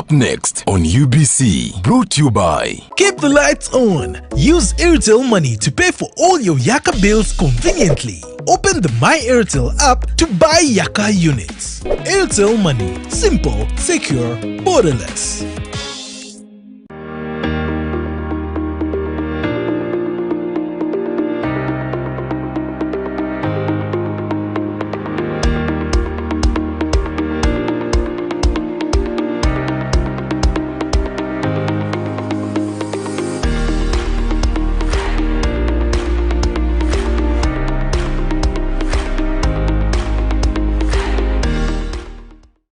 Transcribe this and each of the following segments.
Up next on UBC, brought to you by... Keep the lights on. Use Airtel Money to pay for all your Yaka bills conveniently. Open the My Airtel app to buy Yaka units. Airtel Money. Simple, secure, borderless.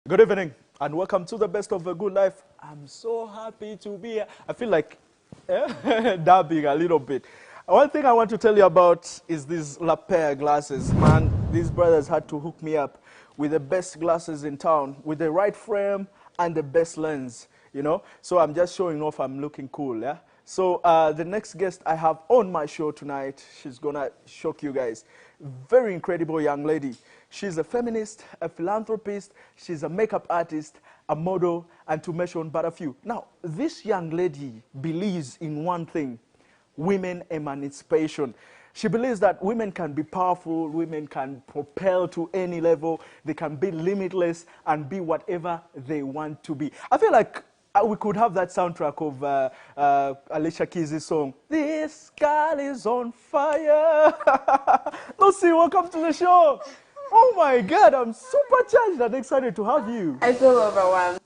Good evening and welcome to the Best of a Good Life. I'm so happy to be here. I feel like dabbing a little bit. One thing I want to tell you about is these La Paire glasses. Man, these brothers had to hook me up with the best glasses in town, with the right frame and the best lens, you know. So I'm just showing off I'm looking cool, yeah. So the next guest I have on my show tonight, she's gonna shock you guys. Very incredible young lady. She's a feminist, a philanthropist, she's a makeup artist, a model, and to mention but a few. Now, this young lady believes in one thing, women emancipation. She believes that women can be powerful, women can propel to any level, they can be limitless and be whatever they want to be. I feel like we could have that soundtrack of Alicia Keys' song, This Girl is on Fire. Lucy, welcome to the show. Oh my God, I'm super charged and excited to have you. I feel overwhelmed.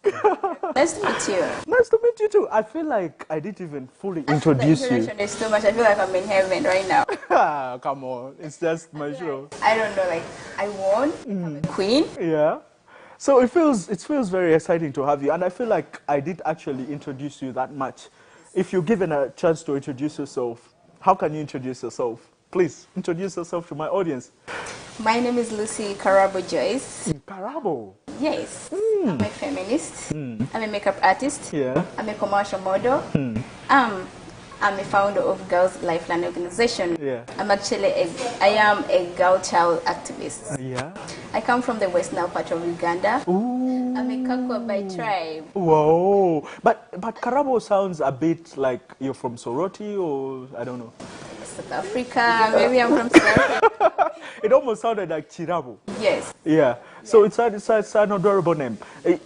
Nice to meet you. Nice to meet you too. I feel like I didn't even fully introduce you. There's too much. I feel like I'm in heaven right now. Come on, it's just my show. I don't know, like I won, I'm a queen. Yeah. So it feels very exciting to have you, and I feel like I did actually introduce you that much. If you're given a chance to introduce yourself, how can you introduce yourself? Please introduce yourself to my audience. My name is Lucy Karabo Joyce. Karabo? Yes. I'm a feminist. I'm a makeup artist. Yeah. I'm a commercial model. I'm a founder of Girls Lifeline Organization. Yeah. I am a girl child activist. Yeah. I come from the West Nile part of Uganda. Ooh. I'm a Kakwa by tribe. Whoa. But Karabo sounds a bit like you're from Soroti or I don't know. South Africa, maybe I'm from South Africa. It almost sounded like Chirabo. Yes. Yeah. So it's an adorable name.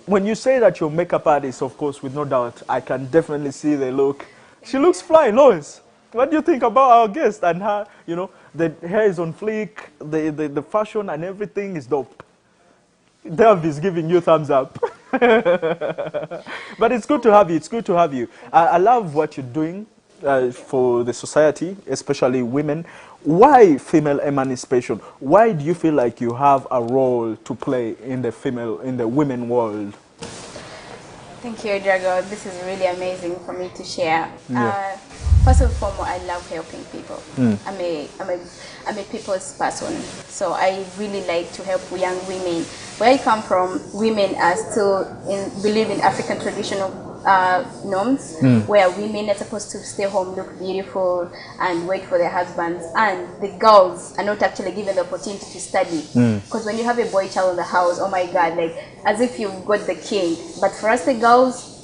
When you say that you're a makeup artist, of course, with no doubt, I can definitely see the look. She looks fly, Lois. What do you think about our guest and her? You know, the hair is on fleek, the fashion and everything is dope. Dev is giving you thumbs up. But it's good to have you. It's good to have you. I love what you're doing for the society, especially women. Why female emancipation? Why do you feel like you have a role to play in the women world? Thank you, Drago. This is really amazing for me to share. Yeah. First and foremost, I love helping people. I'm a people's person, so I really like to help young women. Where I come from, women are still believe in African traditional norms, where women are supposed to stay home, look beautiful, and wait for their husbands, and the girls are not actually given the opportunity to study. Because when you have a boy child in the house, oh my God, like as if you've got the king. But for us, the girls,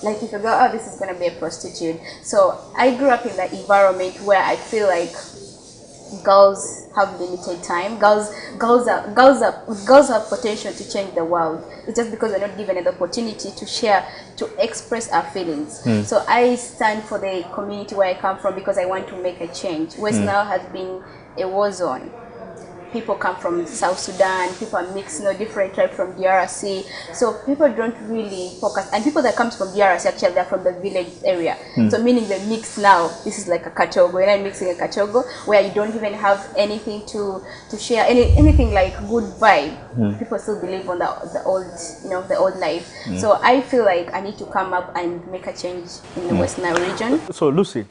like if you go, oh, this is gonna be a prostitute. So I grew up in that environment where I feel like girls have limited time. Girls have potential to change the world. It's just because we're not given the opportunity to share, to express our feelings. So I stand for the community where I come from because I want to make a change. West Nile has been a war zone. People come from South Sudan, people are mixed, different tribes from DRC. So people don't really focus. And people that come from DRC, actually, they're from the village area. So meaning they mix now. This is like a Kachogo. We're not mixing a Kachogo where you don't even have anything to share, anything like good vibe. People still believe on the old life. So I feel like I need to come up and make a change in the West Nile region. So Lucy,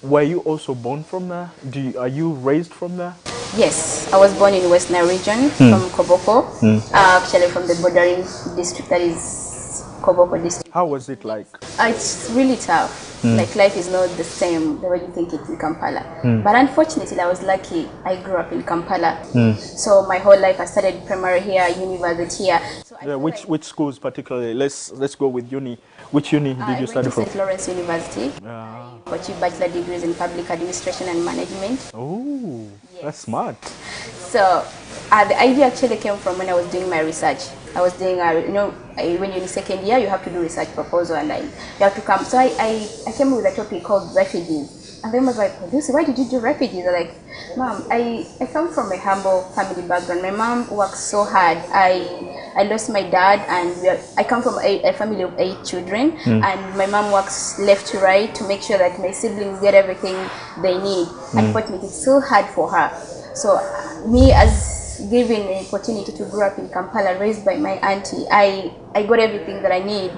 were you also born from there? Are you raised from there? Yes, I was born in West Nile region from Koboko, actually from the bordering district that is Koboko district. How was it like? It's really tough. Like life is not the same the way you think it's in Kampala. But unfortunately, I was lucky. I grew up in Kampala. So my whole life, I studied primary here, university here. So I Yeah, feel like which schools particularly? Let's go with uni. Which uni did I you went study to from? St. Lawrence University. I achieved bachelor degrees in public administration and management. Oh, that's smart. So the idea actually came from when I was doing my research. I was doing, when you're in second year, you have to do research proposal, and you have to come. So I came up with a topic called refugees. And then I was like, Lucy, why did you do refugees? I'm like, Mom, I come from a humble family background. My mom works so hard. I lost my dad, and I come from a family of 8 children, and my mom works left to right to make sure that my siblings get everything they need. Unfortunately, it's so hard for her. So me, as given an opportunity to grow up in Kampala, raised by my auntie, I got everything that I need.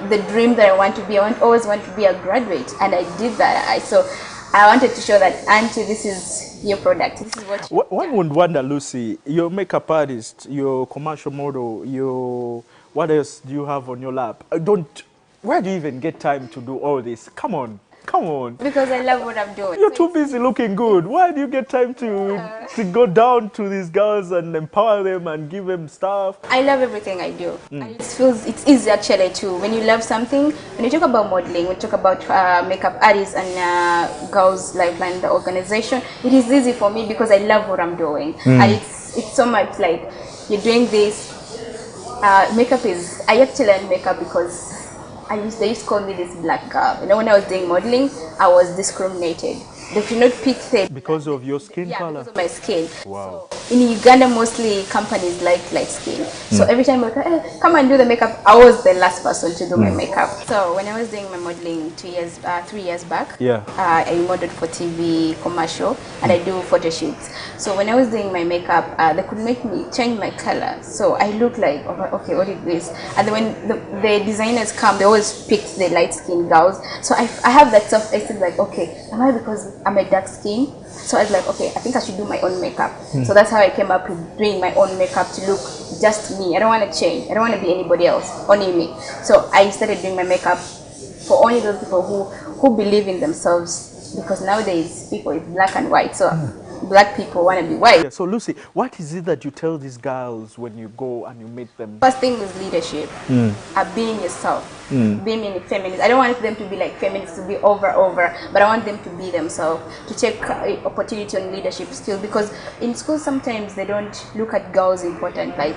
The dream that I want to be, always want to be a graduate, and I did that. So I wanted to show that, auntie, this is your product. This is what you One would wonder, Lucy, you're a makeup artist, you're a commercial model, what else do you have on your lap? Where do you even get time to do all this? Come on. Because I love what I'm doing. You're too busy looking good. Why do you get time to go down to these girls and empower them and give them stuff? I love everything I do. And it's easy actually too. When you love something, when you talk about modeling, when you talk about makeup artists and Girls Lifeline, the organization, it is easy for me because I love what I'm doing. And it's so much like you're doing this. Makeup is, I actually learned makeup because they used to call me this black girl. When I was doing modeling, I was discriminated. They could not pick the Because of your skin color? because of my skin. Wow. So, in Uganda, mostly companies like light skin. So every time I was like, come and do the makeup, I was the last person to do my makeup. So when I was doing my modeling 3 years back, I modeled for TV commercial, and I do photo shoots. So when I was doing my makeup, they could make me change my color. So I look like, okay, what is this? And then when the designers come, they always pick the light skin girls. So I have that self-esteem, like, okay, am I because I'm a dark skin? So I was like, okay, I think I should do my own makeup. So that's how I came up with doing my own makeup to look just me. I don't want to change. I don't want to be anybody else, only me. So I started doing my makeup for only those people who believe in themselves, because nowadays people is black and white. So black people want to be white. Yeah, so Lucy, what is it that you tell these girls when you go and you meet them? First thing is leadership. Being yourself. Being a feminist. I don't want them to be like feminists, to be over, but I want them to be themselves, to take opportunity on leadership skills, because in school sometimes they don't look at girls important. Like,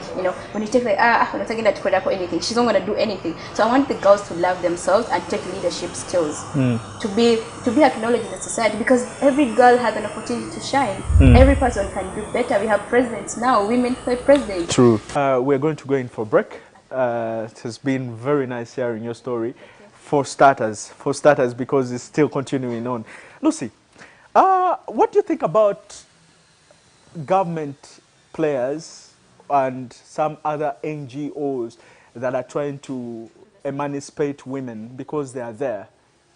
when you take like, I'm not taking that credit or anything, she's not going to do anything. So I want the girls to love themselves and take leadership skills, to be acknowledged in the society, because every girl has an opportunity to shine. Every person can do better. We have presidents now, women play presidents. True. We're going to go in for a break. It has been very nice hearing your story. For starters, because it's still continuing on. Lucy, what do you think about government players and some other NGOs that are trying to emancipate women because they are there?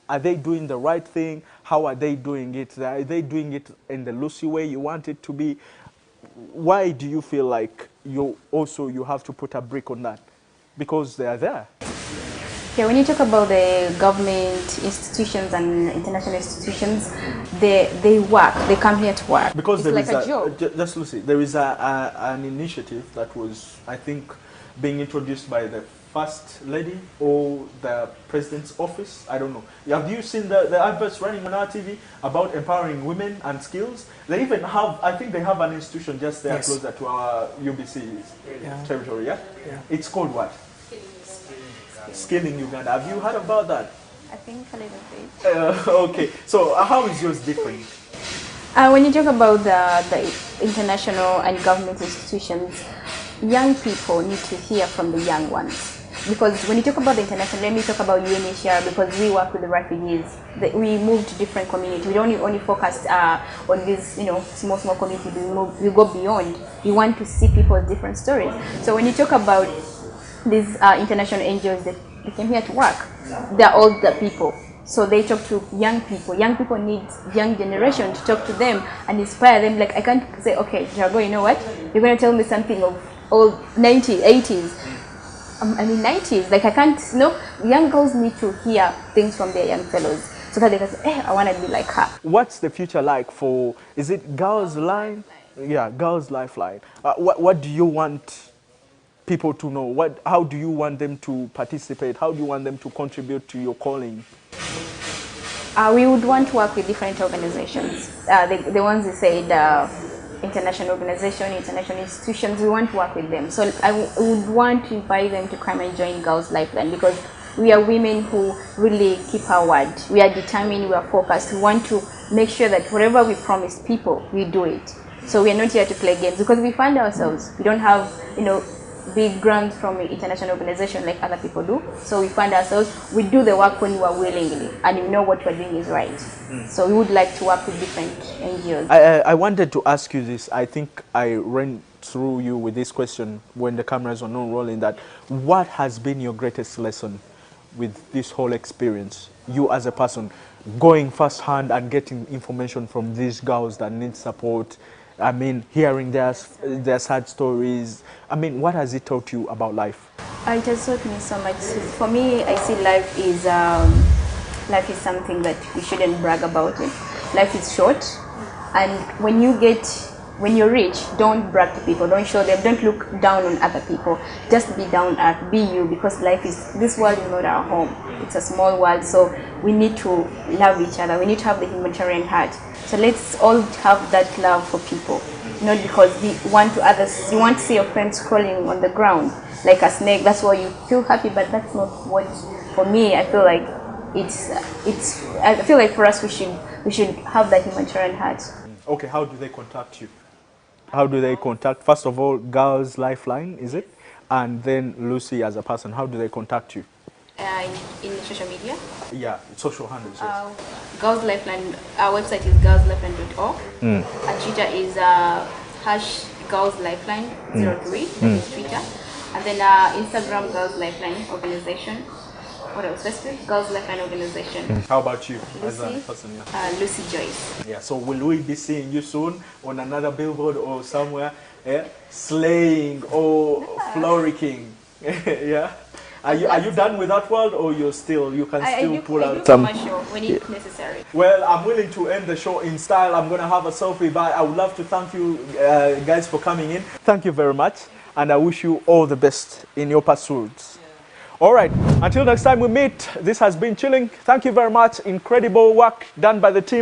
Are they doing the right thing? How are they doing it? Are they doing it in the Lucy way you want it to be? Why do you feel like you have to put a brick on that? Because they are there. Yeah, when you talk about the government institutions and international institutions, they work. They come here to work. Because it's there like is a job. Just Lucy, there is an initiative that was, I think, being introduced by the First Lady or the President's office. I don't know. Have you seen the adverts running on our TV about empowering women and skills? They even have, I think they have an institution just there closer to our UBC territory, yeah? It's called what? Skilling Uganda. Have you heard about that? I think a little bit. Okay, so how is yours different? When you talk about the international and government institutions, young people need to hear from the young ones. Because when you talk about the international, let me talk about UNHCR, because we work with the refugees. We move to different communities. We don't only focus on these, small communities. We go beyond. We want to see people's different stories. So when you talk about these international NGOs, they came here to work. They're older people. So they talk to young people. Young people need young generation to talk to them and inspire them. Like, I can't say, okay, Jago, you know what? You're going to tell me something of old 90s, 80s. I mean, 90s. Like I can't, young girls need to hear things from their young fellows so that they can say, hey, I want to be like her. What's the future like for, is it Girls Line? Yeah, Girls Lifeline. What do you want people to know? How do you want them to participate? How do you want them to contribute to your calling? We would want to work with different organizations. The ones you said, international organization, international institutions, we want to work with them. So I would want to invite them to come and join Girls Lifeline, because we are women who really keep our word. We are determined, we are focused. We want to make sure that whatever we promise people, we do it. So we are not here to play games, because we find ourselves, we don't have, big grants from an international organization like other people do. So we find ourselves, we do the work when we are willingly, and we know what we're doing is right. So we would like to work with different NGOs. I wanted to ask you this. I think I ran through you with this question when the cameras were not rolling, that what has been your greatest lesson with this whole experience? You as a person, going firsthand and getting information from these girls that need support, I mean, hearing their sad stories. I mean, what has it taught you about life? It has taught me so much. For me, I see life is something that we shouldn't brag about it. Life is short, and when you're rich, don't brag to people, don't show them, don't look down on other people. Just be down to earth, be you, because this world is not our home. It's a small world, so we need to love each other. We need to have the humanitarian heart. So let's all have that love for people, not because you want to see your friends crawling on the ground like a snake. That's why you feel happy, but that's not what. For me, I feel like I feel like for us, we should have that humanitarian heart. Okay, how do they contact you? How do they contact, first of all, Girls Lifeline, is it? And then Lucy as a person, how do they contact you? In social media? Yeah, social handles, yes. Girls Lifeline, our website is girlslifeline.org. Our Twitter is #GirlsLifeline03, that is Twitter. And then Instagram, Girls Lifeline Organization. What else? Facebook, Girls Lifeline Organization. How about you as Lucy, a person? Yeah. Lucy Joyce. Yeah, so will we be seeing you soon on another billboard or somewhere, slaying or flourishing? Yeah. Are you done with that world, or you can still pull out some? Commercial when it's necessary. Well, I'm willing to end the show in style. I'm going to have a selfie, but I would love to thank you guys for coming in. Thank you very much, and I wish you all the best in your pursuits. All right, until next time we meet, this has been Chilling. Thank you very much. Incredible work done by the team.